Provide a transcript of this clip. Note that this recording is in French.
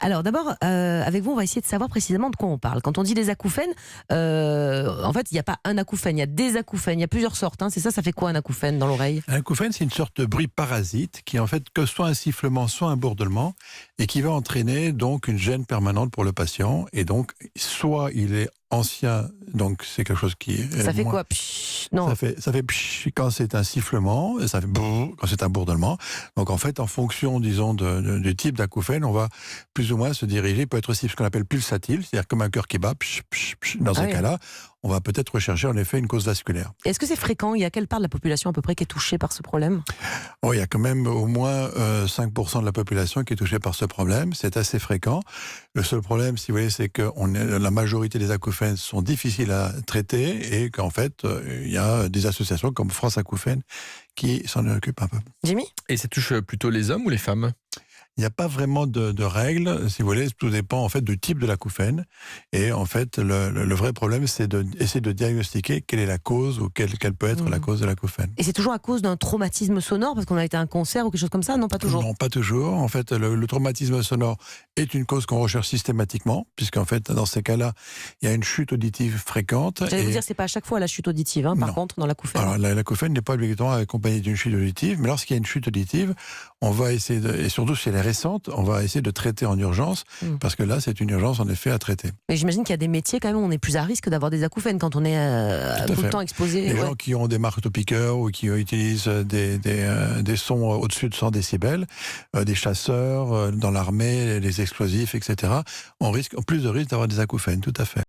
Alors d'abord, avec vous, on va essayer de savoir précisément de quoi on parle. Quand on dit des acouphènes, en fait, il n'y a pas un acouphène, il y a des acouphènes, il y a plusieurs sortes. Hein. C'est ça fait quoi un acouphène dans l'oreille? Un acouphène, c'est une sorte de bruit parasite qui en fait que soit un sifflement, soit un bourdonnement, et qui va entraîner donc une gêne permanente pour le patient. Et donc, soit il est ancien, donc c'est quelque chose qui est Ça fait moins- quoi? Psh, non. Ça fait psh quand c'est un sifflement, et ça fait brrr quand c'est un bourdonnement. Donc en fait, en fonction, disons, du type d'acouphène, on va plus ou moins se diriger. Il peut être aussi ce qu'on appelle pulsatile, c'est-à-dire comme un cœur qui bat. Psh, psh, psh. Dans Ah ce oui. cas-là, on va peut-être rechercher en effet une cause vasculaire. Est-ce que c'est fréquent? Il y a quelle part de la population à peu près qui est touchée par ce problème? Oh, il y a quand même au moins 5% de la population qui est touchée par ce problème. C'est assez fréquent. Le seul problème, si vous voulez, c'est que la majorité des acouphènes sont difficiles à traiter et qu'en fait, il y a des associations comme France Acouphènes qui s'en occupent un peu. Jimmy? Et ça touche plutôt les hommes ou les femmes? Il n'y a pas vraiment de règles, si vous voulez, tout dépend en fait du type de l'acouphène. Et en fait, le vrai problème, c'est d'essayer de diagnostiquer quelle est la cause ou quelle peut être la cause de l'acouphène. Et c'est toujours à cause d'un traumatisme sonore, parce qu'on a été à un concert ou quelque chose comme ça? Non, pas toujours. Non, pas toujours. En fait, le traumatisme sonore est une cause qu'on recherche systématiquement, puisqu'en fait, dans ces cas-là, il y a une chute auditive fréquente. J'allais vous dire, c'est pas à chaque fois la chute auditive, hein, par Non. contre, dans l'acouphène. Alors, l'acouphène n'est pas obligatoirement accompagnée d'une chute auditive, mais lorsqu'il y a une chute auditive, on va essayer, et surtout si elle est récente, on va essayer de traiter en urgence, parce que là, c'est une urgence en effet à traiter. Mais j'imagine qu'il y a des métiers quand même où on est plus à risque d'avoir des acouphènes quand on est tout le fait. temps exposé. Les Ouais. gens qui ont des marteaux-piqueurs ou qui utilisent des sons au-dessus de 100 décibels, des chasseurs dans l'armée, les explosifs, etc., on risque plus de risques d'avoir des acouphènes, tout à fait.